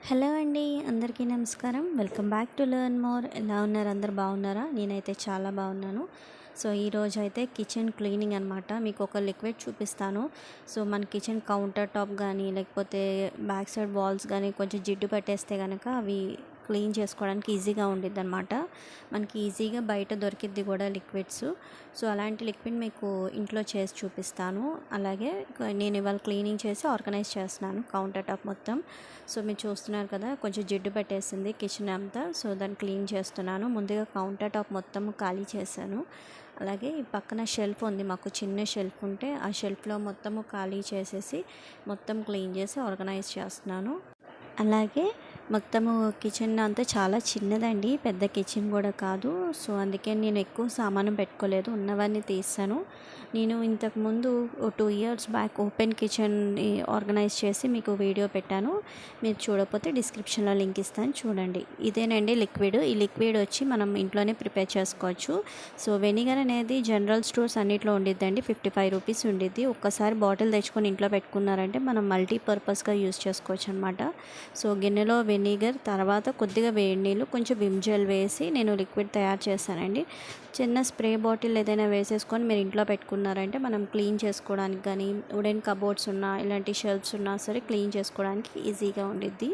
Hello అండి, అందరికీ నమస్కారం. Welcome back to learn more. ఎలా ఉన్నారు? అందరు బాగున్నారా? నేనైతే చాలా బాగున్నాను. సో ఈరోజు అయితే కిచెన్ క్లీనింగ్ అనమాట. మీకు ఒక లిక్విడ్ చూపిస్తాను. సో మన కిచెన్ కౌంటర్ టాప్ కానీ లేకపోతే బ్యాక్ సైడ్ వాల్స్ కానీ కొంచెం జిడ్డు పట్టేస్తే కనుక అవి క్లీన్ చేసుకోవడానికి ఈజీగా ఉండిద్ది అనమాట. మనకి ఈజీగా బయట దొరికిద్ది కూడా లిక్విడ్స్. సో అలాంటి లిక్విడ్ మీకు ఇంట్లో చేసి చూపిస్తాను. అలాగే నేను ఇవాళ క్లీనింగ్ చేసి ఆర్గనైజ్ చేస్తున్నాను కౌంటర్ టాప్ మొత్తం. సో మీరు చూస్తున్నారు కదా, కొంచెం జిడ్డు పెట్టేసింది కిచెన్ అంతా. సో దాన్ని క్లీన్ చేస్తున్నాను. ముందుగా కౌంటర్ టాప్ మొత్తం ఖాళీ చేశాను. అలాగే ఈ పక్కన షెల్ఫ్ ఉంది, మాకు చిన్న షెల్ఫ్ ఉంటే ఆ షెల్ఫ్లో మొత్తము ఖాళీ చేసేసి మొత్తం క్లీన్ చేసి ఆర్గనైజ్ చేస్తున్నాను. అలాగే మొత్తము కిచెన్ అంతా చాలా చిన్నదండి, పెద్ద కిచెన్ కూడా కాదు. సో అందుకే నేను ఎక్కువ సామాను పెట్టుకోలేదు, ఉన్నవన్నీ తీసాను. నేను ఇంతకుముందు 2 years back open kitchen organise చేసి మీకు వీడియో పెట్టాను. మీరు చూడకపోతే డిస్క్రిప్షన్లో లింక్ ఇస్తాను, చూడండి. ఇదేనండి లిక్విడ్. ఈ లిక్విడ్ వచ్చి మనం ఇంట్లోనే ప్రిపేర్ చేసుకోవచ్చు. సో వెనిగర్ అనేది జనరల్ స్టోర్స్ అన్నిట్లో ఉండిద్దండి, 55 రూపీస్ ఉండిద్ది. ఒక్కసారి బాటిల్ తెచ్చుకొని ఇంట్లో పెట్టుకున్నారంటే మనం మల్టీపర్పస్గా యూజ్ చేసుకోవచ్చు అనమాట. సో గిన్నెలో వెనిగర్, తర్వాత కొద్దిగా వేడి నీళ్ళు, కొంచెం విమ్ జెల్ వేసి నేను లిక్విడ్ తయారు చేశానండి. చిన్న స్ప్రే బాటిల్ ఏదైనా వేసేసుకొని మీరు ఇంట్లో పెట్టుకున్నారంటే మనం క్లీన్ చేసుకోవడానికి కానీ, వుడెన్ కబోర్డ్స్ ఉన్నా ఇలాంటి షెల్ఫ్స్ ఉన్నా సరే క్లీన్ చేసుకోవడానికి ఈజీగా ఉండిద్ది.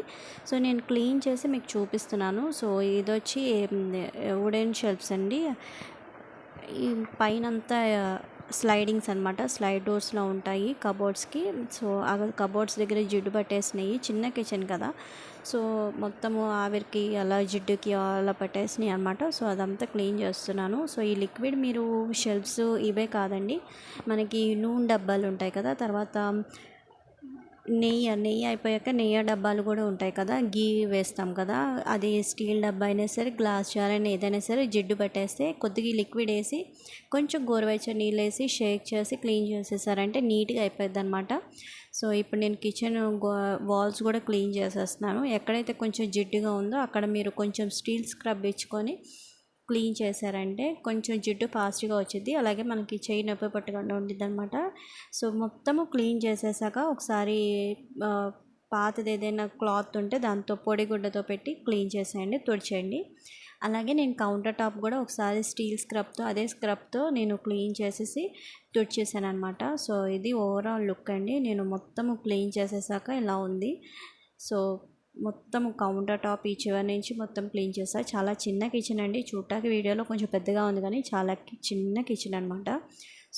సో నేను క్లీన్ చేసి మీకు చూపిస్తున్నాను. సో ఇది వచ్చి వుడెన్ షెల్ఫ్స్ అండి. ఈ పైనంతా స్లైడింగ్స్ అనమాట, స్లైడ్ డోర్స్లో ఉంటాయి కబోర్డ్స్కి. సో ఆ కబోర్డ్స్ దగ్గర జిడ్డు పట్టేసినాయి, చిన్న కిచెన్ కదా. సో మొత్తము ఆవిరికి అలా జిడ్డుకి అలా పట్టేసినాయి అనమాట. సో అదంతా క్లీన్ చేస్తున్నాను. సో ఈ లిక్విడ్ మీరు షెల్ఫ్స్ ఇవే కాదండి, మనకి నూనె డబ్బాలు ఉంటాయి కదా, తర్వాత నెయ్యి అయిపోయాక నెయ్యి డబ్బాలు కూడా ఉంటాయి కదా, గీ వేస్తాం కదా, అది స్టీల్ డబ్బా అయినా సరే, గ్లాస్ జార్ అయినా ఏదైనా సరే జిడ్డు పట్టేస్తే కొద్దిగా లిక్విడ్ వేసి కొంచెం గోరువెచ్చని నీళ్ళు వేసి షేక్ చేసి క్లీన్ చేసేసారంటే నీట్గా అయిపోద్ది అనమాట. సో ఇప్పుడు నేను కిచెన్ వాల్స్ కూడా క్లీన్ చేసేస్తున్నాను. ఎక్కడైతే కొంచెం జిడ్డుగా ఉందో అక్కడ మీరు కొంచెం స్టీల్ స్క్రబ్ ఇచ్చుకొని క్లీన్ చేశారంటే కొంచెం జిడ్డు ఫాస్ట్గా వచ్చింది. అలాగే మనకి చేయి నొప్పి పట్టకుండా ఉంటుంది అనమాట. సో మొత్తము క్లీన్ చేసేసాక ఒకసారి పాతది ఏదైనా క్లాత్ ఉంటే దాంతో పొడి గుడ్డతో పెట్టి క్లీన్ చేసేయండి, తుడిచేయండి. అలాగే నేను కౌంటర్ టాప్ కూడా ఒకసారి స్టీల్ స్క్రబ్తో, అదే స్క్రబ్తో నేను క్లీన్ చేసేసి తుడిచేసాను అనమాట. సో ఇది ఓవరాల్ లుక్ అండి. నేను మొత్తము క్లీన్ చేసేసాక ఇలా ఉంది. సో మొత్తం కౌంటర్ టాప్ ఈ చివరి నుంచి మొత్తం క్లీన్ చేస్తా. చాలా చిన్న కిచెన్ అండి, చూడటానికి వీడియోలో కొంచెం పెద్దగా ఉంది కానీ చాలా చిన్న కిచెన్ అనమాట.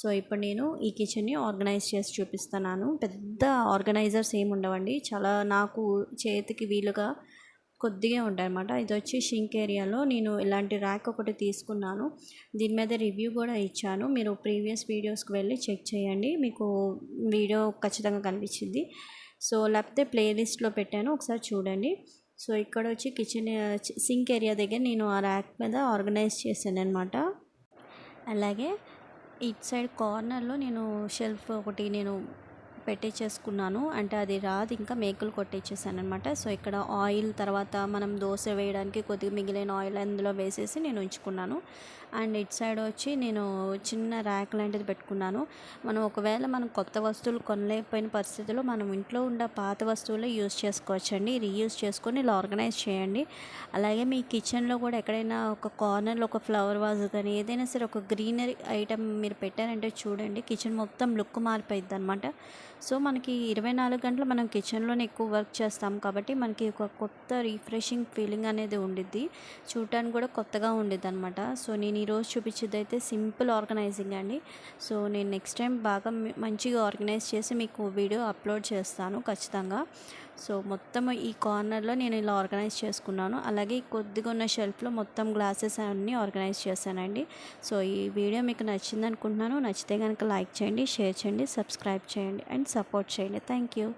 సో ఇప్పుడు నేను ఈ కిచెన్ని ఆర్గనైజ్ చేసి చూపిస్తున్నాను. పెద్ద ఆర్గనైజర్స్ ఏమి ఉండవండి, చాలా నాకు చేతికి వీలుగా కొద్దిగా ఉంటాయి అన్నమాట. ఇది వచ్చి షింక్ ఏరియాలో నేను ఇలాంటి ర్యాక్ ఒకటి తీసుకున్నాను. దీని మీద రివ్యూ కూడా ఇచ్చాను, మీరు ప్రీవియస్ వీడియోస్కి వెళ్ళి చెక్ చేయండి, మీకు వీడియో ఖచ్చితంగా కనిపించింది. సో లేకపోతే ప్లేలిస్ట్లో పెట్టాను, ఒకసారి చూడండి. సో ఇక్కడ వచ్చి కిచెన్ సింక్ ఏరియా దగ్గర నేను ఆ ర్యాక్ మీద ఆర్గనైజ్ చేశాను అనమాట. అలాగే ఇటు సైడ్ కార్నర్లో నేను షెల్ఫ్ ఒకటి నేను పెట్టించేసుకున్నాను, అంటే అది రాదు ఇంకా, మేకులు కొట్టించేసాను అనమాట. సో ఇక్కడ ఆయిల్, తర్వాత మనం దోశ వేయడానికి కొద్దిగా మిగిలిన ఆయిల్ అందులో వేసేసి నేను ఉంచుకున్నాను. అండ్ ఇటు సైడ్ వచ్చి నేను చిన్న ర్యాక్ లాంటిది పెట్టుకున్నాను. మనం కొత్త వస్తువులు కొనలేకపోయిన పరిస్థితుల్లో మనం ఇంట్లో ఉన్న పాత వస్తువులే యూజ్ చేసుకోవచ్చండి. రీయూజ్ చేసుకొని ఇలా ఆర్గనైజ్ చేయండి. అలాగే మీ కిచెన్లో కూడా ఎక్కడైనా ఒక కార్నర్లో ఒక ఫ్లవర్ వాజ్ కానీ ఏదైనా సరే ఒక గ్రీనరీ ఐటమ్ మీరు పెట్టారంటే చూడండి, కిచెన్ మొత్తం లుక్ మారిపోయిద్ది అనమాట. సో మనకి 24 గంటలు మనం కిచెన్లోనే ఎక్కువ వర్క్ చేస్తాం కాబట్టి మనకి ఒక కొత్త రీఫ్రెషింగ్ ఫీలింగ్ అనేది ఉండిద్ది, చూడటానికి కూడా కొత్తగా ఉండిద్ది అనమాట. సో నేను ఈరోజు చూపించేది అయితే సింపుల్ ఆర్గనైజింగ్ అండి. సో నేను నెక్స్ట్ టైం బాగా మంచిగా ఆర్గనైజ్ చేసి మీకు వీడియో అప్లోడ్ చేస్తాను ఖచ్చితంగా. సో మొత్తం ఈ కార్నర్లో నేను ఇలా ఆర్గనైజ్ చేసుకున్నాను. అలాగే కొద్దిగా ఉన్న షెల్ఫ్లో మొత్తం గ్లాసెస్ అన్నీ ఆర్గనైజ్ చేశానండి. సో ఈ వీడియో మీకు నచ్చింది అనుకుంటున్నాను. నచ్చితే కనుక లైక్ చేయండి, షేర్ చేయండి, సబ్స్క్రైబ్ చేయండి అండ్ సపోర్ట్ చేయండి. Thank you.